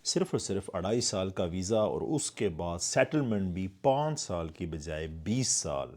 صرف اور صرف 2.5 سال کا ویزا اور اس کے بعد سیٹلمنٹ بھی 5 سال کی بجائے 20 سال۔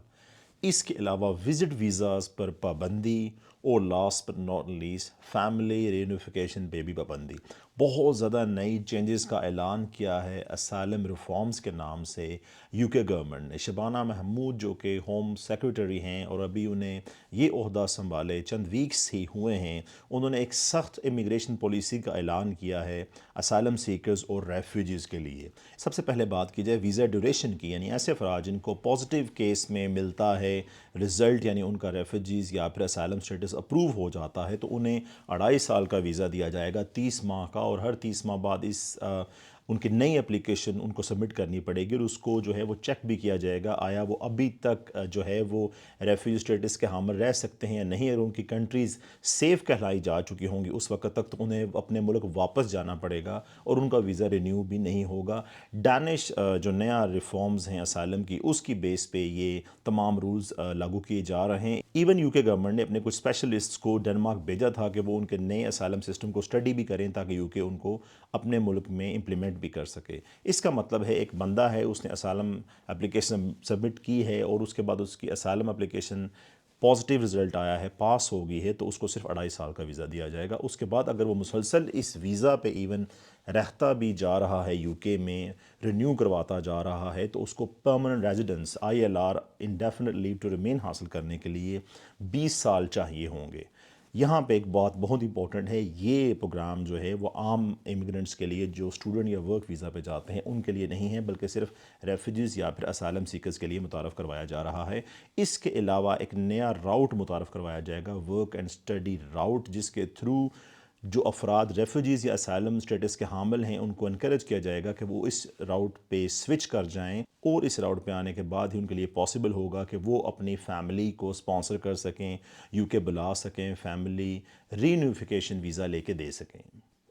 اس کے علاوہ وزٹ ویزاز پر پابندی اور last but not least family reunification پہ بھی پابندی۔ بہت زیادہ نئی چینجز کا اعلان کیا ہے اسائلم ریفارمز کے نام سے یو کے گورنمنٹ نے۔ شبانہ محمود جو کہ ہوم سیکریٹری ہیں اور ابھی انہیں یہ عہدہ سنبھالے چند ویکس ہی ہوئے ہیں، انہوں نے ایک سخت امیگریشن پالیسی کا اعلان کیا ہے اسائلم سیکرز اور ریفیوجیز کے لیے۔ سب سے پہلے بات کی جائے ویزا ڈیوریشن کی، یعنی ایسے افراد جن کو پازیٹیو کیس میں ملتا ہے رزلٹ، یعنی ان کا ریفیوجیز یا پھر اسائلم سٹیٹس اپروو ہو جاتا ہے، تو انہیں 2.5 سال کا ویزا دیا جائے گا، 30 ماہ کا، اور ہر 30 ماہ بعد ان کی نئی اپلیکیشن ان کو سبمٹ کرنی پڑے گی اور اس کو جو ہے وہ چیک بھی کیا جائے گا آیا وہ ابھی تک جو ہے وہ ریفیوجی سٹیٹس کے حامل رہ سکتے ہیں یا نہیں۔ اگر ان کی کنٹریز سیف کہلائی جا چکی ہوں گی اس وقت تک، تو انہیں اپنے ملک واپس جانا پڑے گا اور ان کا ویزا رینیو بھی نہیں ہوگا۔ ڈینش جو نیا ریفارمز ہیں اسائلم کی، اس کی بیس پہ یہ تمام رولز لاگو کیے جا رہے ہیں۔ ایون یو کے گورنمنٹ نے اپنے کچھ اسپیشلسٹس کو ڈنمارک بھیجا تھا کہ وہ ان کے نئے اسائلم سسٹم کو اسٹڈی بھی کریں تاکہ یو کے ان کو اپنے ملک میں امپلیمنٹ بھی کر سکے۔ اس کا مطلب ہے ایک بندہ ہے، اس نے اسائلم اپلیکیشن سبمٹ کی ہے اور اس کے بعد اس کی اسائلم اپلیکیشن پازیٹیو رزلٹ آیا ہے، پاس ہو گئی ہے، تو اس کو صرف 2.5 سال کا ویزا دیا جائے گا۔ اس کے بعد اگر وہ مسلسل اس ویزا پہ ایون رہتا بھی جا رہا ہے، یو کے میں رینیو کرواتا جا رہا ہے، تو اس کو permanent residence ILR indefinite leave to remain حاصل کرنے کے لیے 20 سال چاہیے ہوں گے۔ یہاں پہ ایک بات بہت امپورٹنٹ ہے، یہ پروگرام جو ہے وہ عام امیگرنٹس کے لیے جو اسٹوڈنٹ یا ورک ویزا پہ جاتے ہیں ان کے لیے نہیں ہے، بلکہ صرف ریفیوجیز یا پھر اسائلم سیکرز کے لیے متعارف کروایا جا رہا ہے۔ اس کے علاوہ ایک نیا راؤٹ متعارف کروایا جائے گا، ورک اینڈ اسٹڈی راؤٹ، جس کے تھرو جو افراد ریفیوجیز یا اسائلم سٹیٹس کے حامل ہیں ان کو انکریج کیا جائے گا کہ وہ اس راؤٹ پہ سوئچ کر جائیں، اور اس راؤٹ پہ آنے کے بعد ہی ان کے لیے پاسبل ہوگا کہ وہ اپنی فیملی کو سپانسر کر سکیں، یو کے بلا سکیں، فیملی رینیوفیکیشن ویزا لے کے دے سکیں۔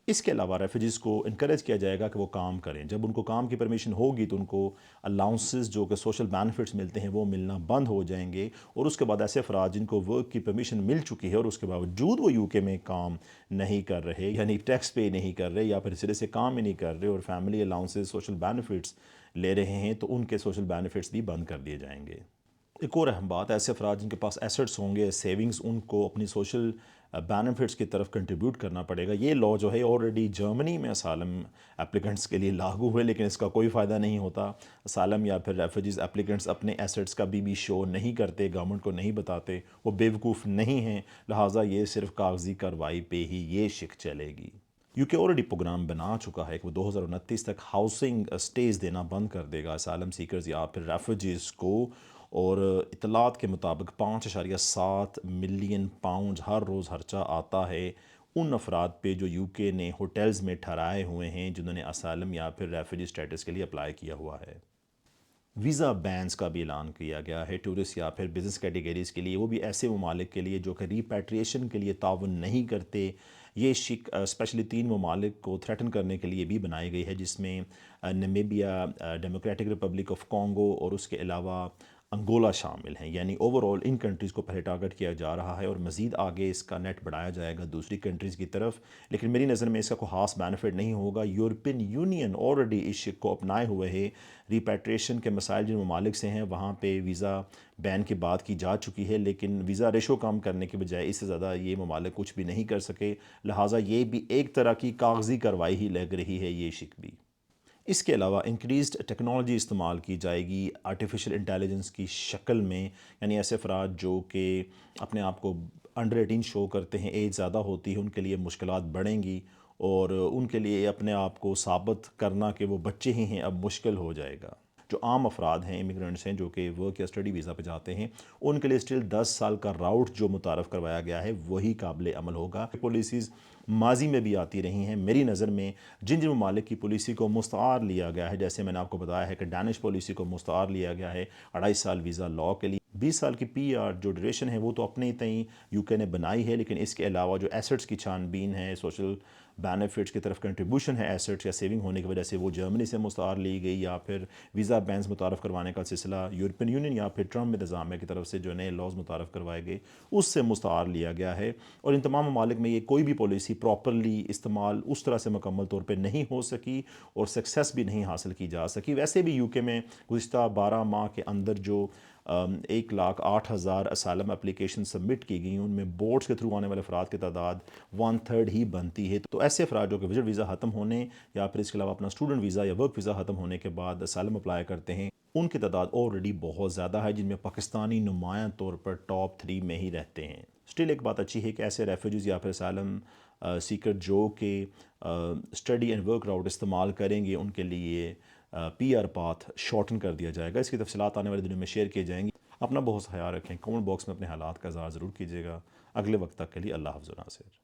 اس کے علاوہ ریفیوجیز کو انکریج کیا جائے گا کہ وہ کام کریں۔ جب ان کو کام کی پرمیشن ہوگی تو ان کو الاؤنسز جو کہ سوشل بینیفٹس ملتے ہیں وہ ملنا بند ہو جائیں گے، اور اس کے بعد ایسے افراد جن کو ورک کی پرمیشن مل چکی ہے اور اس کے باوجود وہ یو کے میں کام نہیں کر رہے، یعنی ٹیکس پے نہیں کر رہے یا پھر سرے سے کام ہی نہیں کر رہے اور فیملی الاؤنسز سوشل بینیفٹس لے رہے ہیں، تو ان کے سوشل بینیفٹس بھی بند کر دیے جائیں گے۔ ایک اور اہم بات، ایسے افراد جن کے پاس ایسٹس ہوں گے، سیونگز، ان کو اپنی سوشل بینیفٹس کی طرف کنٹریبیوٹ کرنا پڑے گا۔ یہ لا جو ہے آلریڈی جرمنی میں اسائلم اپلیکنٹس کے لیے لاگو ہے، لیکن اس کا کوئی فائدہ نہیں ہوتا۔ اسائلم یا پھر ریفیوجیز اپلیکنٹس اپنے ایسٹس کا بھی شو نہیں کرتے، گورنمنٹ کو نہیں بتاتے، وہ بیوقوف نہیں ہیں، لہٰذا یہ صرف کاغذی کارروائی پہ ہی یہ شک چلے گی۔ یو کے آلریڈی پروگرام بنا چکا ہے کہ وہ 2029 تک ہاؤسنگ سٹیز دینا بند کر دے گا اسائلم سیکرز یا پھر ریفیوجیز کو، اور اطلاعات کے مطابق 5.7 ملین پاؤنڈ ہر روز خرچہ آتا ہے ان افراد پہ جو یو کے نے ہوٹلز میں ٹھہرائے ہوئے ہیں، جنہوں نے اسائلم یا پھر ریفیوجی سٹیٹس کے لیے اپلائی کیا ہوا ہے۔ ویزا بینز کا بھی اعلان کیا گیا ہے ٹورسٹ یا پھر بزنس کیٹیگریز کے لیے، وہ بھی ایسے ممالک کے لیے جو کہ ریپیٹریشن کے لیے تعاون نہیں کرتے۔ یہ شک اسپیشلی 3 ممالک کو تھریٹن کرنے کے لیے بھی بنائی گئی ہے، جس میں Namibia, democratic republic of Congo اور اس کے علاوہ انگولا شامل ہیں۔ یعنی اوورال ان کنٹریز کو پہلے ٹارگٹ کیا جا رہا ہے اور مزید آگے اس کا نیٹ بڑھایا جائے گا دوسری کنٹریز کی طرف، لیکن میری نظر میں اس کا کوئی خاص بینیفٹ نہیں ہوگا۔ یورپین یونین آلریڈی اس شک کو اپنائے ہوئے ہے۔ ریپیٹریشن کے مسائل جن ممالک سے ہیں وہاں پہ ویزا بین کی بات کی جا چکی ہے، لیکن ویزا ریشو کم کرنے کے بجائے اس سے زیادہ یہ ممالک کچھ بھی نہیں کر سکے، لہٰذا یہ بھی ایک طرح کی کاغذی کارروائی ہی لگ رہی ہے یہ شک بھی۔ اس کے علاوہ انکریزڈ ٹیکنالوجی استعمال کی جائے گی آرٹیفیشل انٹیلیجنس کی شکل میں، یعنی ایسے افراد جو کہ اپنے آپ کو انڈر 18 شو کرتے ہیں، ایج زیادہ ہوتی ہے، ان کے لیے مشکلات بڑھیں گی اور ان کے لیے اپنے آپ کو ثابت کرنا کہ وہ بچے ہی ہیں اب مشکل ہو جائے گا۔ جو عام افراد ہیں، امیگرنٹس ہیں جو کہ ورک یا اسٹڈی ویزا پہ جاتے ہیں، ان کے لیے اسٹل 10 سال کا راؤٹ جو متعارف کروایا گیا ہے وہی قابل عمل ہوگا۔ پالیسیز ماضی میں بھی آتی رہی ہیں، میری نظر میں جن ممالک کی پالیسی کو مستعار لیا گیا ہے، جیسے میں نے آپ کو بتایا ہے کہ ڈینش پالیسی کو مستعار لیا گیا ہے 2.5 سال ویزا لا کے لیے، 20 سال کی پی آر جو ڈیوریشن ہے وہ تو اپنے تئیں یو کے نے بنائی ہے، لیکن اس کے علاوہ جو ایسٹس کی چھان بین ہے، سوشل بینیفٹس کی طرف کنٹریبیوشن ہے ایسٹس یا سیونگ ہونے کی وجہ سے، وہ جرمنی سے مستعار لی گئی، یا پھر ویزا بینز متعارف کروانے کا سلسلہ یورپین یونین یا پھر ٹرمپ انتظامیہ کی طرف سے جو نئے لاز متعارف کروائے گئے اس سے مستعار لیا گیا ہے۔ اور ان تمام ممالک میں یہ کوئی بھی پالیسی پراپرلی استعمال اس طرح سے مکمل طور پہ نہیں ہو سکی اور سکسیس بھی نہیں حاصل کی جا سکی۔ ویسے بھی یو کے میں گزشتہ 12 ماہ کے اندر جو 1,08,000 اسائلم اپلیکیشن سبمٹ کی گئی، ان میں بورڈز کے تھرو آنے والے افراد کی تعداد 1/3 ہی بنتی ہے۔ تو ایسے افراد جو کہ وزٹ ویزا ختم ہونے یا پھر اس کے علاوہ اپنا اسٹوڈنٹ ویزا یا ورک ویزا ختم ہونے کے بعد اسائلم اپلائی کرتے ہیں، ان کی تعداد آلریڈی بہت زیادہ ہے، جن میں پاکستانی نمایاں طور پر ٹاپ 3 میں ہی رہتے ہیں۔ اسٹل ایک بات اچھی ہے کہ ایسے ریفیوجیز یا پھر اسائلم سیکر جو کہ اسٹڈی اینڈ ورک راؤٹ استعمال کریں گے، ان کے لیے پی آر پاتھ شارٹن کر دیا جائے گا۔ اس کی تفصیلات آنے والے دنوں میں شیئر کیے جائیں گی۔ اپنا بہت خیال رکھیں، کمنٹ باکس میں اپنے حالات کا اظہار ضرور کیجیے گا۔ اگلے وقت تک کے لیے اللہ حافظ و ناصر۔